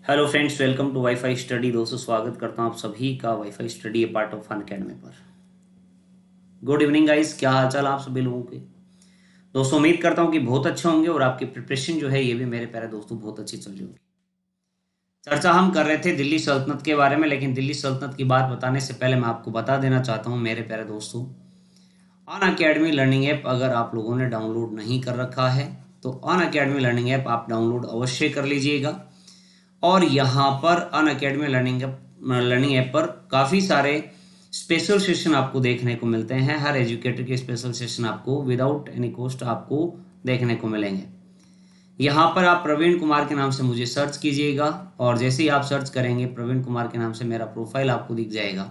Hello friends, welcome to WiFi study. दोस्तों, स्वागत करता हूं आप सभी का WiFi study a part of fun academy पर। गुड इवनिंग गाइस, क्या हाल चाल आप सभी लोगों के। दोस्तों, उम्मीद करता हूं कि बहुत अच्छे होंगे और आपकी प्रिपरेशन जो है ये भी मेरे प्यारे दोस्तों बहुत अच्छी चल रही होगी। चर्चा हम कर रहे थे दिल्ली सल्तनत के बारे में, लेकिन दिल्ली सल्तनत की बात बताने से पहले मैं आपको बता देना चाहता हूँ मेरे प्यारे दोस्तों, अन अकेडमी लर्निंग ऐप अगर आप लोगों ने डाउनलोड नहीं कर रखा है तो अन अकेडमी लर्निंग ऐप आप डाउनलोड अवश्य कर लीजिएगा। और यहाँ पर अन अकेडमी लर्निंग ऐप पर काफ़ी सारे स्पेशल सेशन आपको देखने को मिलते हैं। हर एजुकेटर के स्पेशल सेशन आपको विदाउट एनी कॉस्ट आपको देखने को मिलेंगे। यहाँ पर आप प्रवीण कुमार के नाम से मुझे सर्च कीजिएगा और जैसे ही आप सर्च करेंगे प्रवीण कुमार के नाम से मेरा प्रोफाइल आपको दिख जाएगा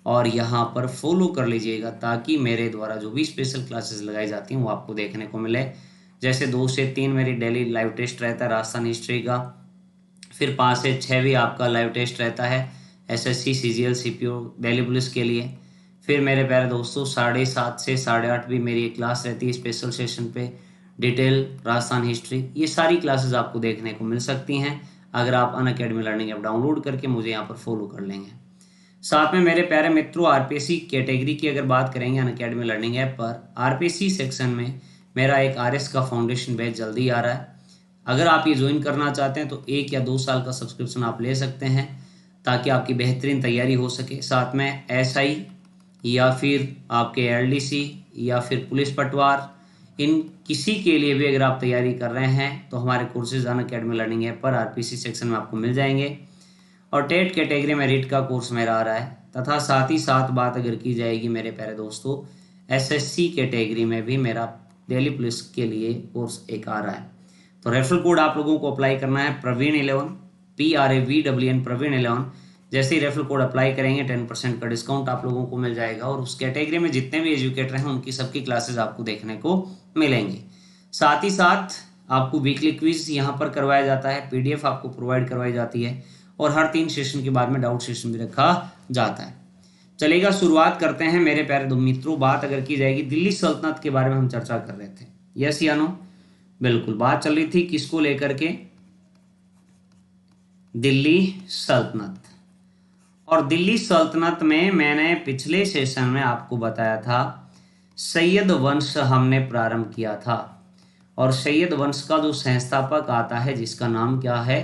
और यहाँ पर फॉलो कर लीजिएगा ताकि मेरे द्वारा जो भी स्पेशल क्लासेस लगाई जाती हैं वो आपको देखने को मिले। जैसे 2 से 3 मेरी डेली लाइव टेस्ट रहता है राजस्थान हिस्ट्री का, फिर 5 से 6 भी आपका लाइव टेस्ट रहता है SSC CGL CPO Delhi police के लिए। फिर मेरे प्यारे दोस्तों 7:30 से 8:30 भी मेरी एक क्लास रहती है स्पेशल सेशन पे, डिटेल राजस्थान हिस्ट्री। ये सारी क्लासेस आपको देखने को मिल सकती हैं अगर आप अन अकेडमी लर्निंग ऐप डाउनलोड करके मुझे यहाँ पर फॉलो कर लेंगे। साथ में मेरे प्यारे मित्रों, आरपीएससी कैटेगरी की अगर बात करेंगे अन अकेडमी लर्निंग ऐप पर, आरपीएससी सेक्शन में मेरा एक आरएस का फाउंडेशन बैच जल्दी आ रहा है। अगर आप ये ज्वाइन करना चाहते हैं तो 1 या 2 साल का सब्सक्रिप्शन आप ले सकते हैं ताकि आपकी बेहतरीन तैयारी हो सके। साथ में एसआई या फिर आपके एलडीसी या फिर पुलिस पटवार, इन किसी के लिए भी अगर आप तैयारी कर रहे हैं तो हमारे कोर्सेज अन अकेडमी लर्निंग ऐप पर आरपीसी सेक्शन में आपको मिल जाएंगे। और टेट कैटेगरी में रीट का कोर्स मेरा आ रहा है, तथा साथ ही साथ बात अगर की जाएगी मेरे प्यारे दोस्तों एसएससी कैटेगरी में भी मेरा दिल्ली पुलिस के लिए कोर्स एक आ रहा है। तो रेफरल कोड आप लोगों को अप्लाई करना है प्रवीण11, PRAVWN प्रवीण11। जैसे ही रेफरल कोड अप्लाई करेंगे 10% का डिस्काउंट आप लोगों को मिल जाएगा और उस कैटेगरी में जितने भी एजुकेटर हैं उनकी सबकी क्लासेस आपको देखने को मिलेंगी। साथ ही साथ आपको वीकली क्विज यहाँ पर करवाया जाता है, PDF आपको प्रोवाइड करवाई जाती है और हर 3 सेशन के बाद में डाउट सेशन भी रखा जाता है। चलेगा, शुरुआत करते हैं मेरे प्यारे दो मित्रों। बात अगर की जाएगी दिल्ली सल्तनत के बारे में हम चर्चा कर रहे थे, यस या नो? बिल्कुल, बात चल रही थी किसको लेकर के? दिल्ली सल्तनत। और दिल्ली सल्तनत में मैंने पिछले सेशन में आपको बताया था सैयद वंश हमने प्रारंभ किया था और सैयद वंश का जो संस्थापक आता है जिसका नाम क्या है,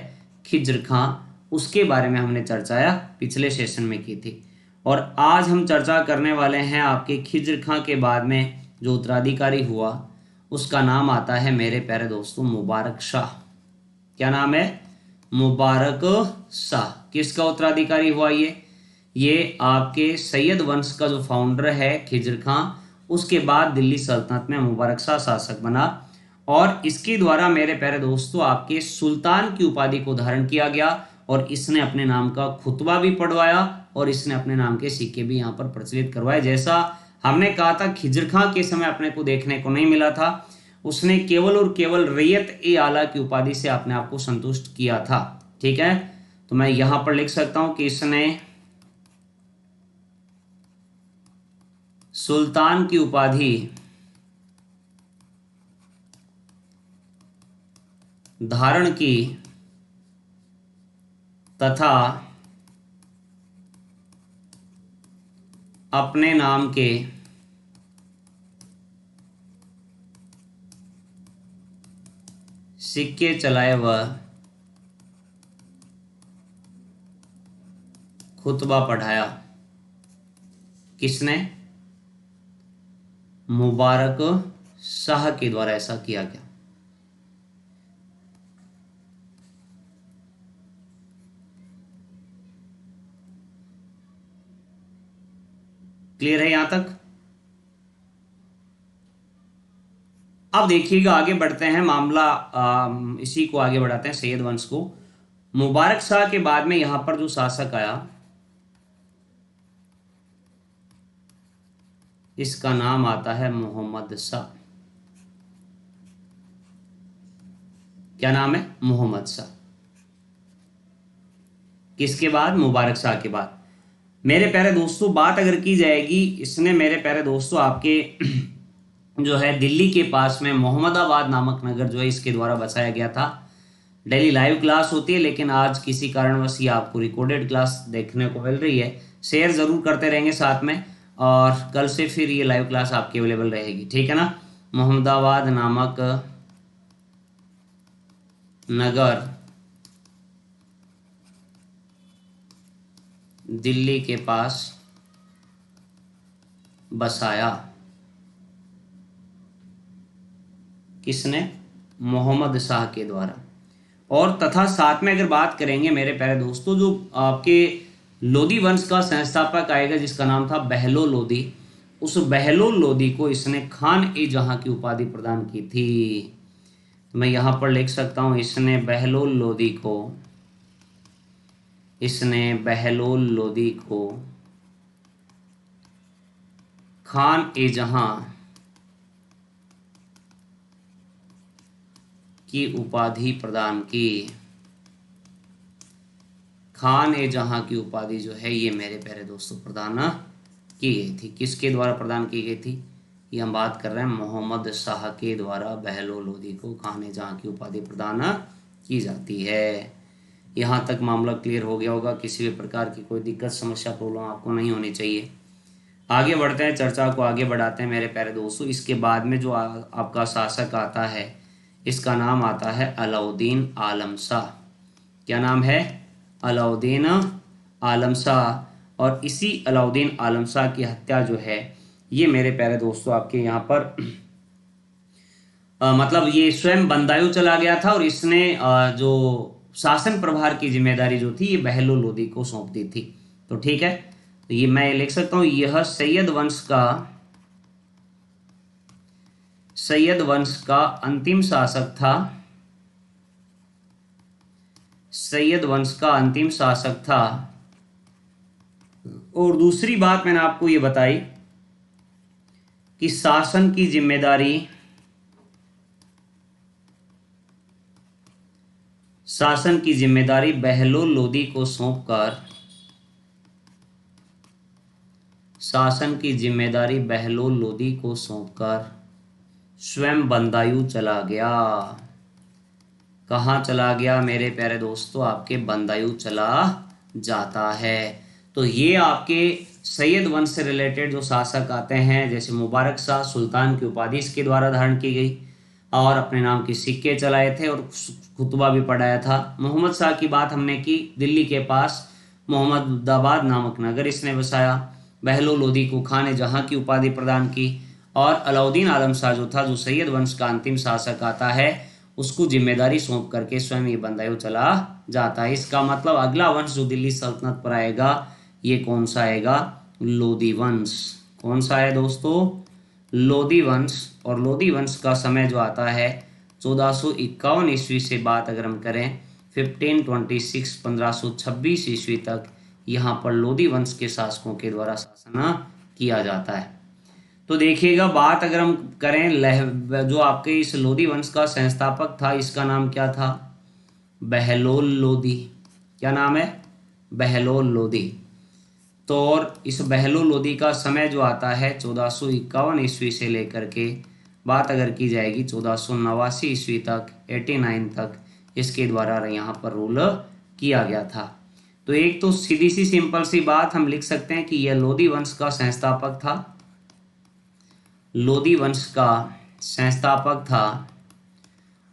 खिज्र खां, उसके बारे में हमने चर्चा पिछले सेशन में की थी। और आज हम चर्चा करने वाले हैं आपके खिज्र खां के बाद में जो उत्तराधिकारी हुआ उसका नाम आता है मेरे प्यारे दोस्तों मुबारक शाह। क्या नाम है? मुबारक शाह। किसका उत्तराधिकारी हुआ ये आपके सैयद वंश का जो फाउंडर है खिज्र खां, उसके बाद दिल्ली सल्तनत में मुबारक शाह शासक बना और इसके द्वारा मेरे प्यारे दोस्तों आपके सुल्तान की उपाधि को धारण किया गया और इसने अपने नाम का खुतबा भी पढ़वाया और इसने अपने नाम के सिक्के भी यहाँ पर प्रचलित करवाए। जैसा हमने कहा था खिज्र खां के समय अपने को देखने को नहीं मिला था, उसने केवल और केवल रैयत-ए-आला की उपाधि से अपने आप को संतुष्ट किया था। ठीक है, तो मैं यहां पर लिख सकता हूं कि इसने सुल्तान की उपाधि धारण की तथा अपने नाम के सिक्के चलाए व खुतबा पढ़ाया। किसने? मुबारक शाह के द्वारा ऐसा किया गया। क्लियर है यहां तक? अब देखिएगा, आगे बढ़ते हैं मामला, इसी को आगे बढ़ाते हैं सैयद वंश को। मुबारक शाह के बाद में यहां पर जो शासक आया इसका नाम आता है मोहम्मद शाह। क्या नाम है? मोहम्मद शाह। किसके बाद? मुबारक शाह के बाद। मेरे प्यारे दोस्तों बात अगर की जाएगी, इसने मेरे प्यारे दोस्तों आपके जो है दिल्ली के पास में मोहम्मदाबाद नामक नगर जो है इसके द्वारा बसाया गया था। डेली लाइव क्लास होती है, लेकिन आज किसी कारणवश ये आपको रिकॉर्डेड क्लास देखने को मिल रही है। शेयर ज़रूर करते रहेंगे साथ में, और कल से फिर ये लाइव क्लास आपकी अवेलेबल रहेगी, ठीक है ना। मोहम्मदाबाद नामक नगर दिल्ली के पास बसाया। किसने? मोहम्मद शाह के द्वारा। और तथा साथ में अगर बात करेंगे मेरे प्यारे दोस्तों, जो आपके लोदी वंश का संस्थापक आएगा जिसका नाम था बहलोल लोदी, उस बहलोल लोदी को इसने खान ए जहां की उपाधि प्रदान की थी। मैं यहां पर लिख सकता हूं, इसने बहलोल लोदी को खान ए जहां की उपाधि प्रदान की। खान ए जहां की उपाधि जो है ये मेरे प्यारे दोस्तों प्रदान की गई थी। किसके द्वारा प्रदान की गई थी? ये हम बात कर रहे हैं मोहम्मद शाह के द्वारा बहलोल लोदी को खान ए जहां की उपाधि प्रदान की जाती है। यहाँ तक मामला क्लियर हो गया होगा, किसी भी प्रकार की कोई दिक्कत समस्या प्रॉब्लम आपको नहीं होनी चाहिए। आगे बढ़ते हैं, चर्चा को आगे बढ़ाते हैं मेरे प्यारे दोस्तों। इसके बाद में जो आपका शासक आता है, इसका नाम आता है अलाउद्दीन आलम शाह। क्या नाम है? अलाउद्दीन आलम शाह। और इसी अलाउद्दीन आलम शाह की हत्या जो है ये मेरे प्यारे दोस्तों आपके यहाँ पर मतलब ये स्वयं बंदायूं चला गया था, और इसने जो शासन प्रभार की जिम्मेदारी जो थी ये बहलोल लोदी को सौंप दी थी। तो ठीक है, तो ये मैं लिख सकता हूं, यह सैयद वंश का अंतिम शासक था। सैयद वंश का अंतिम शासक था। और दूसरी बात मैंने आपको ये बताई कि शासन की जिम्मेदारी बहलोल लोदी को सौंपकर स्वयं बंदायूं चला गया। कहाँ चला गया मेरे प्यारे दोस्तों? आपके बंदायूं चला जाता है। तो ये आपके सैयद वंश से रिलेटेड जो शासक आते हैं, जैसे मुबारक शाह, सुल्तान की उपाधि इसके द्वारा धारण की गई, और अपने नाम के सिक्के चलाए थे और खुतबा भी पढ़ाया था। मोहम्मद शाह की बात हमने की, दिल्ली के पास मोहम्मदाबाद नामक नगर इसने बसाया। बहलोल लोदी को खान ए जहां की उपाधि प्रदान की। और अलाउद्दीन आलम शाह जो था, जो सैयद वंश का अंतिम शासक आता है, उसको जिम्मेदारी सौंप करके स्वयं ये बंदायूं चला जाता है। इसका मतलब अगला वंश जो दिल्ली सल्तनत पर आएगा ये कौन सा आएगा? लोदी वंश। कौन सा है दोस्तों? लोदी वंश। और लोदी वंश का समय जो आता है 1451 ईस्वी से बात अगर हम करें 1526 ईस्वी तक, यहाँ पर लोदी वंश के शासकों के द्वारा शासन किया जाता है। तो देखिएगा, बात अगर हम करें जो आपके इस लोदी वंश का संस्थापक था, इसका नाम क्या था? बहलोल लोदी। क्या नाम है? बहलोल लोदी। तो और इस बहलोल लोदी का समय जो आता है 1451 ईस्वी से लेकर के बात अगर की जाएगी 1489 ईस्वी तक, 89 तक इसके द्वारा यहाँ पर रूल किया गया था। तो एक तो सीधी सी सिंपल सी बात हम लिख सकते हैं कि यह लोदी वंश का संस्थापक था। लोदी वंश का संस्थापक था।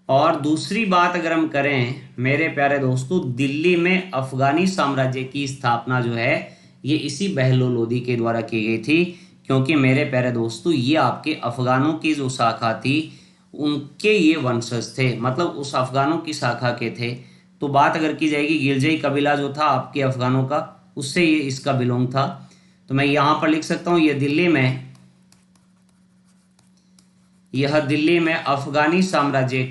और दूसरी बात अगर हम करें मेरे प्यारे दोस्तों, दिल्ली में अफगानी साम्राज्य की स्थापना जो है ये इसी बहलोल लोदी के द्वारा की गई थी। क्योंकि मेरे प्यारे दोस्तों ये आपके अफगानों की जो शाखा थी उनके ये वंशज थे, मतलब उस अफगानों की शाखा के थे। तो बात अगर की जाएगी गिलजई कबीला जो था आपके अफगानों का, उससे ये इसका बिलोंग था। तो मैं यहाँ पर लिख सकता हूँ यह दिल्ली में अफगानी साम्राज्य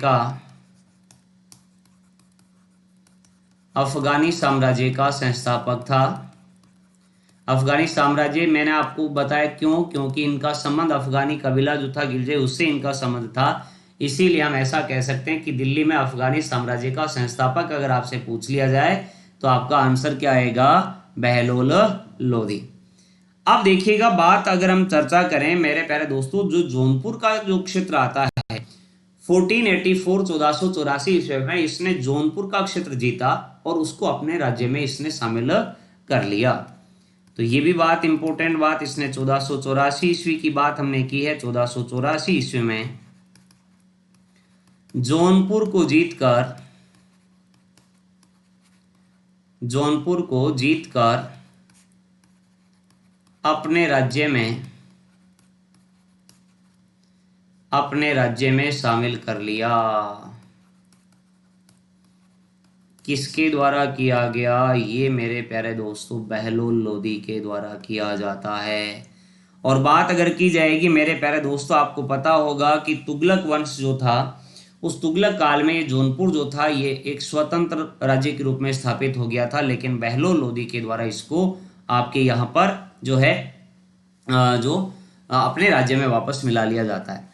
का संस्थापक था। अफगानी साम्राज्य मैंने आपको बताया क्यों? क्योंकि इनका संबंध अफगानी कबीला जो था गिलजे, उससे इनका संबंध था। इसीलिए हम ऐसा कह सकते हैं कि दिल्ली में अफगानी साम्राज्य का संस्थापक अगर आपसे पूछ लिया जाए तो आपका आंसर क्या आएगा? बहलोल लोदी। अब देखिएगा, बात अगर हम चर्चा करें मेरे प्यारे दोस्तों, जो जौनपुर का जो क्षेत्र आता है 1484 1484 ईस्वी में इसने जौनपुर का क्षेत्र जीता और उसको अपने राज्य में इसने शामिल कर लिया। तो ये भी बात इंपॉर्टेंट बात, इसने 1484 ईस्वी की बात हमने की है। 1484 ईस्वी में जौनपुर को जीतकर अपने राज्य में शामिल कर लिया। किसके द्वारा किया गया? ये मेरे प्यारे दोस्तों बहलोल लोदी के द्वारा किया जाता है। और बात अगर की जाएगी मेरे प्यारे दोस्तों, आपको पता होगा कि तुगलक वंश जो था, उस तुगलक काल में ये जौनपुर जो था ये एक स्वतंत्र राज्य के रूप में स्थापित हो गया था, लेकिन बहलोल लोदी के द्वारा इसको आपके यहाँ पर जो है अपने राज्य में वापस मिला लिया जाता है।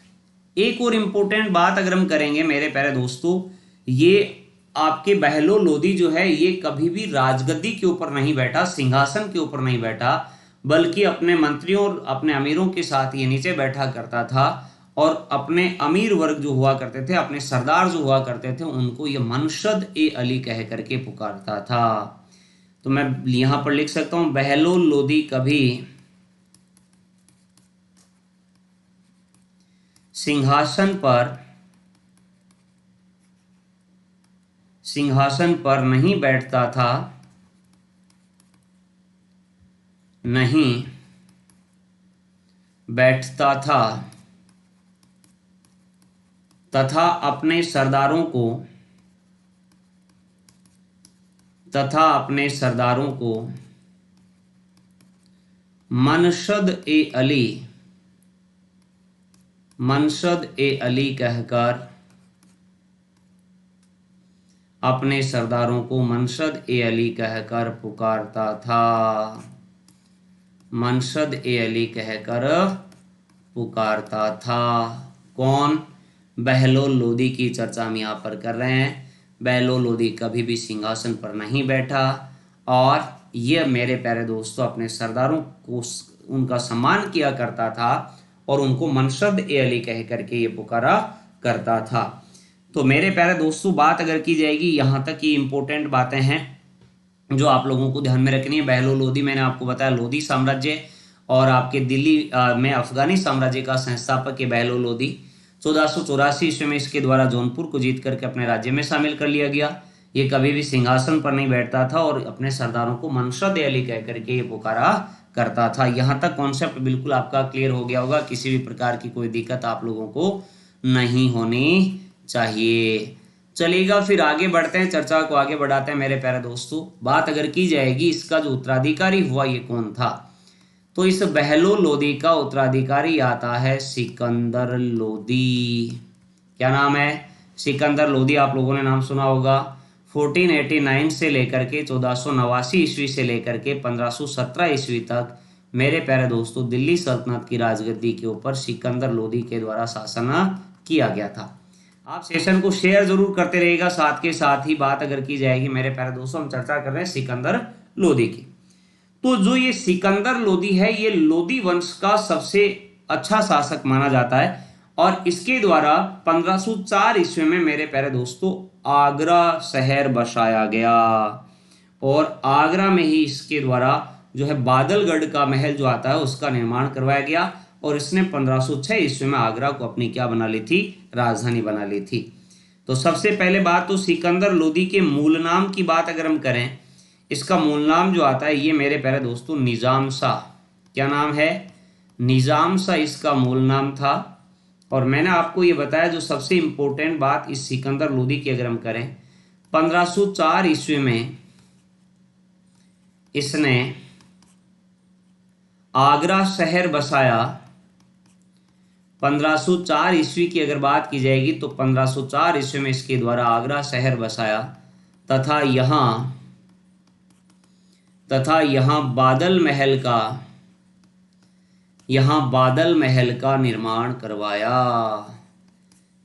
एक और इम्पोर्टेंट बात अगर हम करेंगे मेरे प्यारे दोस्तों, ये आपके बहलोल लोदी जो है ये कभी भी राजगद्दी के ऊपर नहीं बैठा, सिंहासन के ऊपर नहीं बैठा, बल्कि अपने मंत्रियों और अपने अमीरों के साथ ये नीचे बैठा करता था और अपने अमीर वर्ग जो हुआ करते थे, अपने सरदार जो हुआ करते थे, उनको ये मनशद ए अली कह करके पुकारता था। तो मैं यहां पर लिख सकता हूं, बहलोल लोदी कभी सिंहासन पर नहीं बैठता था तथा अपने सरदारों को मनशद ए अली कहकर अपने सरदारों को मनशद ए अली कहकर पुकारता था। मनशद ए अली कहकर पुकारता था। कौन? बहलोल लोदी की चर्चा हम यहाँ पर कर रहे हैं। बहलोल लोदी कभी भी सिंहासन पर नहीं बैठा और ये मेरे प्यारे दोस्तों अपने सरदारों को उनका सम्मान किया करता था और उनको मनशद ए अली कह करके ये पुकारा करता था। तो मेरे प्यारे दोस्तों बात अगर की जाएगी, यहाँ तक ये इंपॉर्टेंट बातें हैं जो आप लोगों को ध्यान में रखनी है। बहलोल लोदी मैंने आपको बताया लोदी साम्राज्य और आपके दिल्ली में अफगानी साम्राज्य का संस्थापक है बहलोल लोदी। 1484 ईस्वी में इसके द्वारा जौनपुर को जीत करके अपने राज्य में शामिल कर लिया गया। ये कभी भी सिंहासन पर नहीं बैठता था और अपने सरदारों को मनशद ए अली कह करके ये पुकारा करता था। यहाँ तक कॉन्सेप्ट बिल्कुल आपका क्लियर हो गया होगा, किसी भी प्रकार की कोई दिक्कत आप लोगों को नहीं होनी चाहिए। चलिएगा फिर आगे बढ़ते हैं, चर्चा को आगे बढ़ाते हैं मेरे प्यारे दोस्तों। बात अगर की जाएगी इसका जो उत्तराधिकारी हुआ ये कौन था, तो इस बहलोल लोदी का उत्तराधिकारी आता है सिकंदर लोदी। क्या नाम है? सिकंदर लोदी। आप लोगों ने नाम सुना होगा। 1489 से लेकर के 1489 ईस्वी से लेकर के 1517 ईस्वी तक मेरे प्यारे दोस्तों दिल्ली सल्तनत की राजगद्दी के ऊपर सिकंदर लोदी के द्वारा शासन किया गया था। आप सेशन को शेयर जरूर करते रहिएगा। साथ के साथ ही बात अगर की जाएगी मेरे प्यारे दोस्तों, हम चर्चा कर रहे हैं सिकंदर लोदी की। तो जो ये सिकंदर लोदी है ये लोदी वंश का सबसे अच्छा शासक माना जाता है और इसके द्वारा 1504 ईस्वी में मेरे प्यारे दोस्तों आगरा शहर बसाया गया और आगरा में ही इसके द्वारा जो है बादलगढ़ का महल जो आता है उसका निर्माण करवाया गया और इसने 1506 ईस्वी में आगरा को अपनी क्या बना ली थी? राजधानी बना ली थी। तो सबसे पहले बात तो सिकंदर लोदी के मूल नाम की बात अगर हम करें, इसका मूल नाम जो आता है ये मेरे प्यारे दोस्तों निजाम शाह। क्या नाम है? निजाम शाह इसका मूल नाम था। और मैंने आपको ये बताया जो सबसे इंपॉर्टेंट बात इस सिकंदर लोदी की अगर हम करें, 1504 ईस्वी में इसने आगरा शहर बसाया। 1504 ईस्वी की अगर बात की जाएगी तो 1504 ईस्वी में इसके द्वारा आगरा शहर बसाया तथा यहाँ बादल महल का निर्माण करवाया।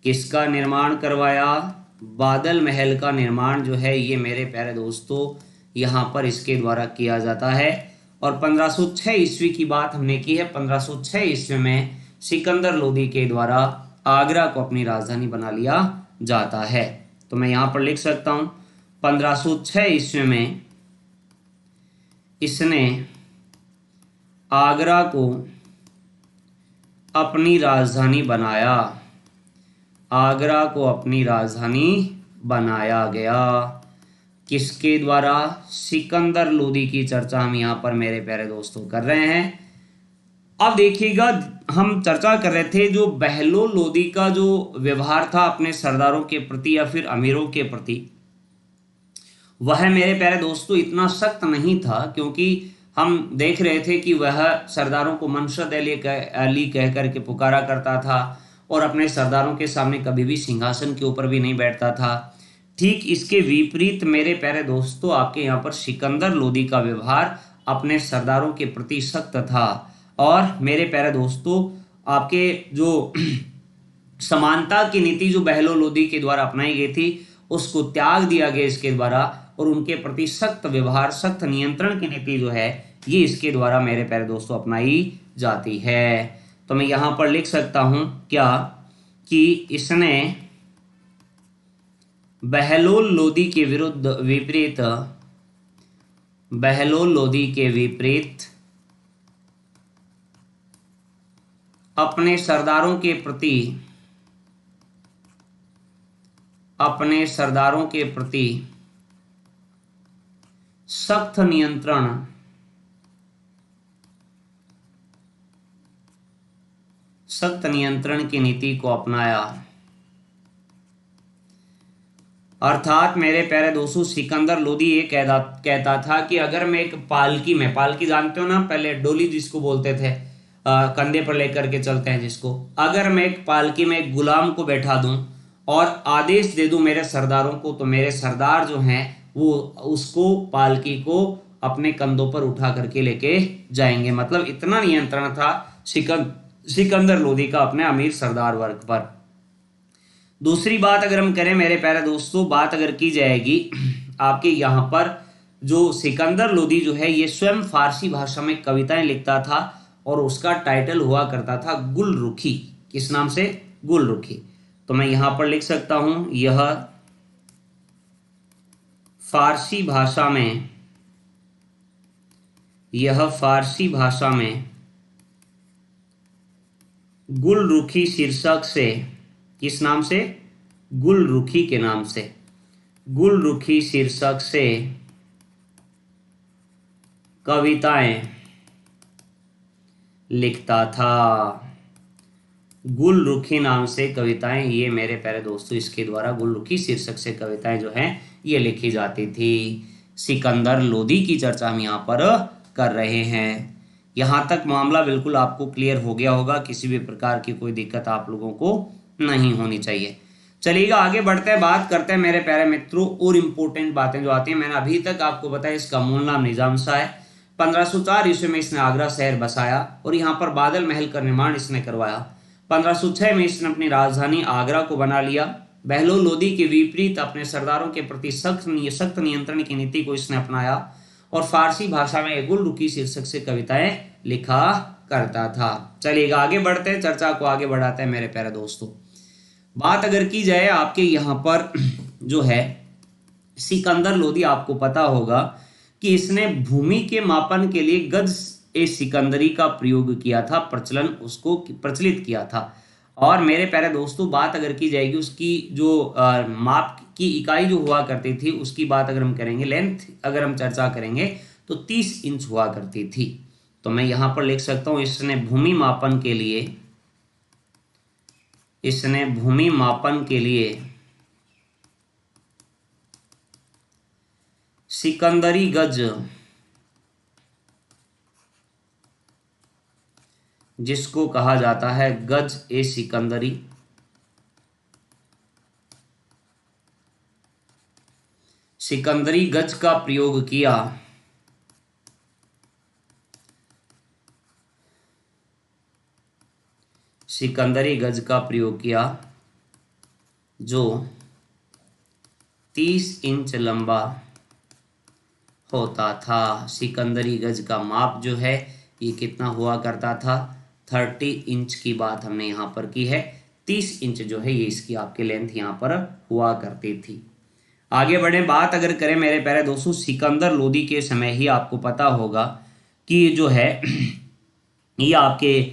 किसका निर्माण करवाया? बादल महल का निर्माण जो है ये मेरे प्यारे दोस्तों यहाँ पर इसके द्वारा किया जाता है। और 1506 ईस्वी की बात हमने की है। 1506 ईस्वी में सिकंदर लोदी के द्वारा आगरा को अपनी राजधानी बना लिया जाता है। तो मैं यहाँ पर लिख सकता हूँ 1506 ईस्वी में इसने आगरा को अपनी राजधानी बनाया, आगरा को अपनी राजधानी बनाया गया। किसके द्वारा? सिकंदर लोदी की चर्चा हम यहाँ पर मेरे प्यारे दोस्तों कर रहे हैं। अब देखिएगा, हम चर्चा कर रहे थे जो बहलोल लोदी का जो व्यवहार था अपने सरदारों के प्रति या फिर अमीरों के प्रति, वह मेरे प्यारे दोस्तों इतना सख्त नहीं था, क्योंकि हम देख रहे थे कि वह सरदारों को मनशद अली कह कर के पुकारा करता था और अपने सरदारों के सामने कभी भी सिंहासन के ऊपर भी नहीं बैठता था। ठीक इसके विपरीत मेरे प्यारे दोस्तों आपके यहाँ पर सिकंदर लोदी का व्यवहार अपने सरदारों के प्रति सख्त था। और मेरे प्यारे दोस्तों आपके जो समानता की नीति जो बहलोल लोदी के द्वारा अपनाई गई थी उसको त्याग दिया गया इसके द्वारा, और उनके प्रति सख्त व्यवहार, सख्त नियंत्रण की नीति जो है ये इसके द्वारा मेरे प्यारे दोस्तों अपनाई जाती है। तो मैं यहाँ पर लिख सकता हूँ क्या कि इसने बहलोल लोदी के विपरीत बहलोल लोदी के विपरीत अपने सरदारों के प्रति सख्त नियंत्रण की नीति को अपनाया। अर्थात मेरे प्यारे दोस्तों सिकंदर लोदी ये कहता था कि अगर मैं एक पालकी जानते हो ना, पहले डोली जिसको बोलते थे, कंधे पर लेकर के चलते हैं जिसको, अगर मैं एक पालकी में एक गुलाम को बैठा दूं और आदेश दे दूं मेरे सरदारों को, तो मेरे सरदार जो हैं वो उसको पालकी को अपने कंधों पर उठा करके लेके जाएंगे। मतलब इतना नियंत्रण था सिकंदर लोदी का अपने अमीर सरदार वर्ग पर। दूसरी बात अगर हम करें मेरे प्यारे दोस्तों, बात अगर की जाएगी आपके यहाँ पर, जो सिकंदर लोदी जो है ये स्वयं फारसी भाषा में कविताएं लिखता था और उसका टाइटल हुआ करता था गुलरुखी। किस नाम से? गुलरुखी। तो मैं यहाँ पर लिख सकता हूँ यह फारसी भाषा में गुलरुखी शीर्षक से, किस नाम से? गुलरुखी के नाम से, गुलरुखी शीर्षक से कविताएं लिखता था। गुलरुखी नाम से कविताएं, ये मेरे प्यारे दोस्तों इसके द्वारा गुलरुखी शीर्षक से कविताएं जो हैं ये लिखी जाती थी। सिकंदर लोदी की चर्चा हम यहाँ पर कर रहे हैं। यहाँ तक मामला बिल्कुल आपको क्लियर हो गया होगा, किसी भी प्रकार की कोई दिक्कत आप लोगों को नहीं होनी चाहिए। चलिएगा आगे बढ़ते हैं, बात करते हैं मेरे प्यारे मित्रों और इम्पोर्टेंट बातें जो आती हैं। मैंने अभी तक आपको बताया इसका मूल नाम निजाम शाह है। 1504 ईस्वी में इसने आगरा शहर बसाया और यहाँ पर बादल महल का निर्माण इसने करवाया। 1506 में इसने अपनी राजधानी आगरा को बना लिया। बहलोल लोदी के विपरीत अपने सरदारों के प्रति सख्त नियंत्रण की नीति को इसने अपनाया और फारसी भाषा में गुलरुखी शीर्षक से कविताएं लिखा करता था। चलिएगा आगे बढ़ते हैं, चर्चा को आगे बढ़ाते हैं मेरे प्यारे दोस्तों। बात अगर की जाए आपके यहाँ पर जो है सिकंदर लोदी, आपको पता होगा कि इसने भूमि के मापन के लिए गज ए सिकंदरी का प्रयोग किया था, प्रचलित किया था। और मेरे प्यारे दोस्तों बात अगर की जाएगी उसकी जो माप की इकाई जो हुआ करती थी उसकी बात अगर हम करेंगे, लेंथ अगर हम चर्चा करेंगे तो 30 इंच हुआ करती थी। तो मैं यहाँ पर लिख सकता हूँ इसने भूमि मापन के लिए सिकंदरी गज, जिसको कहा जाता है गज ए सिकंदरी, सिकंदरी गज का प्रयोग किया। सिकंदरी गज का प्रयोग किया जो 30 इंच लंबा होता था। सिकंदरी गज का माप जो है ये कितना हुआ करता था? 30 इंच की बात हमने यहाँ पर की है। 30 इंच जो है ये इसकी आपके लेंथ यहाँ पर हुआ करती थी। आगे बढ़े, बात अगर करें मेरे प्यारे दोस्तों सिकंदर लोदी के समय ही आपको पता होगा कि जो है ये आपके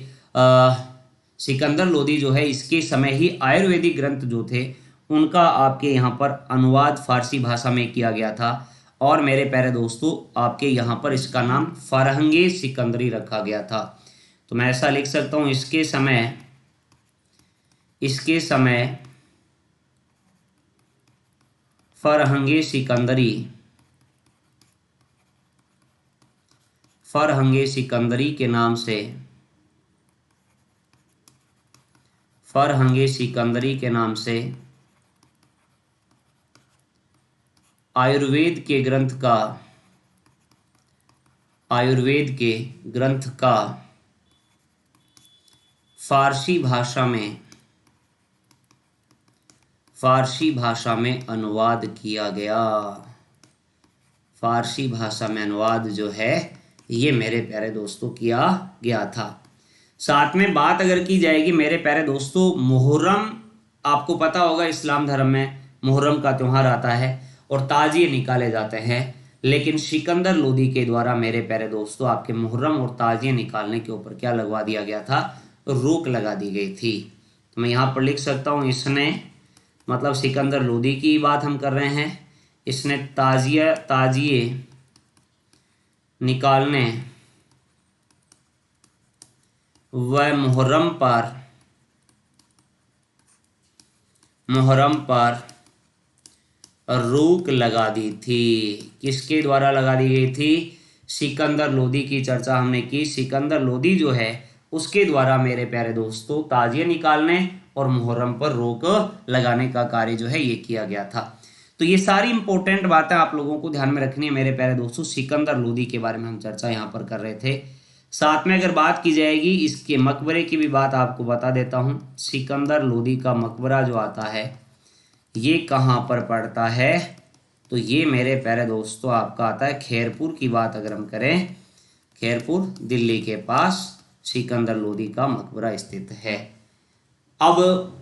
सिकंदर लोदी जो है इसके समय ही आयुर्वेदिक ग्रंथ जो थे उनका आपके यहाँ पर अनुवाद फारसी भाषा में किया गया था। और मेरे प्यारे दोस्तों आपके यहाँ पर इसका नाम फरहंगे सिकंदरी रखा गया था। तो मैं ऐसा लिख सकता हूँ, इसके समय फरहंगे सिकंदरी के नाम से आयुर्वेद के ग्रंथ का फारसी भाषा में अनुवाद किया गया। फारसी भाषा में अनुवाद जो है ये मेरे प्यारे दोस्तों किया गया था। साथ में बात अगर की जाएगी मेरे प्यारे दोस्तों मुहर्रम, आपको पता होगा इस्लाम धर्म में मुहर्रम का त्यौहार आता है और ताजिए निकाले जाते हैं, लेकिन सिकंदर लोदी के द्वारा मेरे प्यारे दोस्तों आपके मुहर्रम और ताजिए निकालने के ऊपर क्या लगवा दिया गया था, रोक लगा दी गई थी। तो मैं यहाँ पर लिख सकता हूँ इसने, मतलब सिकंदर लोदी की बात हम कर रहे हैं, इसने ताजिए निकालने व मुहर्रम पर रोक लगा दी थी। किसके द्वारा लगा दी गई थी? सिकंदर लोदी की चर्चा हमने की। सिकंदर लोदी जो है उसके द्वारा मेरे प्यारे दोस्तों ताजिए निकालने और मुहर्रम पर रोक लगाने का कार्य जो है ये किया गया था। तो ये सारी इंपॉर्टेंट बातें आप लोगों को ध्यान में रखनी है मेरे प्यारे दोस्तों। सिकंदर लोदी के बारे में हम चर्चा यहाँ पर कर रहे थे। साथ में अगर बात की जाएगी इसके मकबरे की भी बात आपको बता देता हूँ। सिकंदर लोदी का मकबरा जो आता है ये कहाँ पर पड़ता है, तो ये मेरे प्यारे दोस्तों आपका आता है खैरपुर की बात अगर हम करें, खैरपुर दिल्ली के पास सिकंदर लोदी का मकबरा स्थित है। अब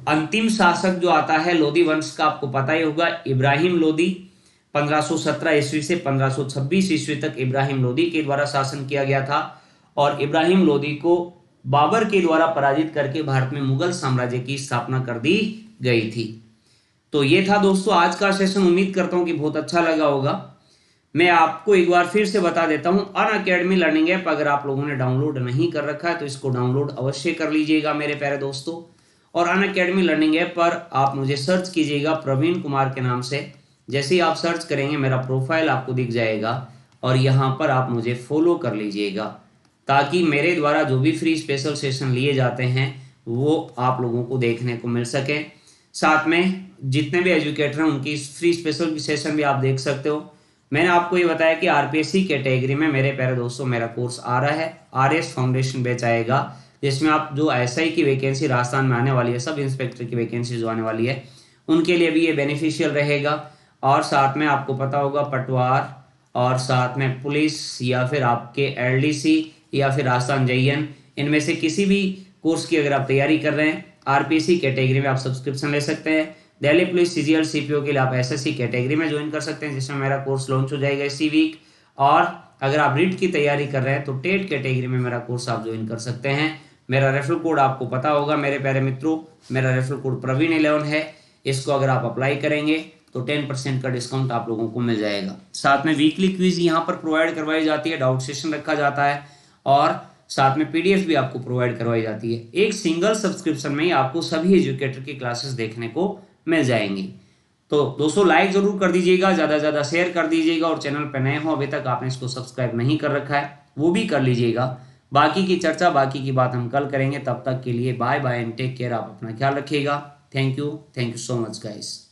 अंतिम शासक जो आता है लोदी वंश का, आपको पता ही होगा इब्राहिम लोदी। 1517 ईस्वी से 1526 ईस्वी तक इब्राहिम लोदी के द्वारा शासन किया गया था और इब्राहिम लोदी को बाबर के द्वारा पराजित करके भारत में मुगल साम्राज्य की स्थापना कर दी गई थी। तो ये था दोस्तों आज का सेशन। उम्मीद करता हूं कि बहुत अच्छा लगा होगा। मैं आपको एक बार फिर से बता देता हूं, अनअकैडमी लर्निंग ऐप अगर आप लोगों ने डाउनलोड नहीं कर रखा है तो इसको डाउनलोड अवश्य कर लीजिएगा मेरे प्यारे दोस्तों। और अनअकैडमी लर्निंग ऐप पर आप मुझे सर्च कीजिएगा प्रवीण कुमार के नाम से। जैसे ही आप सर्च करेंगे मेरा प्रोफाइल आपको दिख जाएगा और यहाँ पर आप मुझे फॉलो कर लीजिएगा ताकि मेरे द्वारा जो भी फ्री स्पेशल सेशन लिए जाते हैं वो आप लोगों को देखने को मिल सके। साथ में जितने भी एजुकेटर हैं उनकी फ्री स्पेशल सेशन भी आप देख सकते हो। मैंने आपको ये बताया कि आरपीएससी कैटेगरी में मेरे प्यारे दोस्तों मेरा कोर्स आ रहा है, आरएस फाउंडेशन बैच आएगा, जिसमें आप जो एसआई की वैकेंसी राजस्थान में आने वाली है, सब इंस्पेक्टर की वैकेंसी जो आने वाली है उनके लिए भी ये बेनिफिशियल रहेगा। और साथ में आपको पता होगा पटवार और साथ में पुलिस या फिर आपके एलडीसी या फिर राजस्थान जेईएन, इनमें से किसी भी कोर्स की अगर आप तैयारी कर रहे हैं आरपीएससी कैटेगरी में आप सब्सक्रिप्शन ले सकते हैं। दिल्ली पुलिस सीजीएल सीपीओ के लिए आप एसएससी कैटेगरी में ज्वाइन कर सकते हैं जिसमें मेरा कोर्स लॉन्च हो जाएगा इसी वीक। और अगर आप रीट की तैयारी कर रहे हैं तो टेट कैटेगरी में मेरा कोर्स आप ज्वाइन कर सकते हैं। मेरा रेफरल कोड आपको पता होगा मेरे प्यारे मित्रों, मेरा रेफरल कोड प्रवीण11 है। इसको अगर आप अप्लाई करेंगे तो 10% का डिस्काउंट आप लोगों को मिल जाएगा। साथ में वीकली क्विज यहाँ पर प्रोवाइड करवाई जाती है, डाउट सेशन रखा जाता है और साथ में पीडीएफ भी आपको प्रोवाइड करवाई जाती है। एक सिंगल सब्सक्रिप्शन में ही आपको सभी एजुकेटर की क्लासेस देखने को मिल जाएंगी। तो दोस्तों लाइक जरूर कर दीजिएगा, ज़्यादा से ज़्यादा शेयर कर दीजिएगा और चैनल पर नए हो अभी तक आपने इसको सब्सक्राइब नहीं कर रखा है वो भी कर लीजिएगा। बाकी की चर्चा बाकी की बात हम कल करेंगे। तब तक के लिए bye bye and take care. आप अपना ख्याल रखिएगा। Thank you so much guys.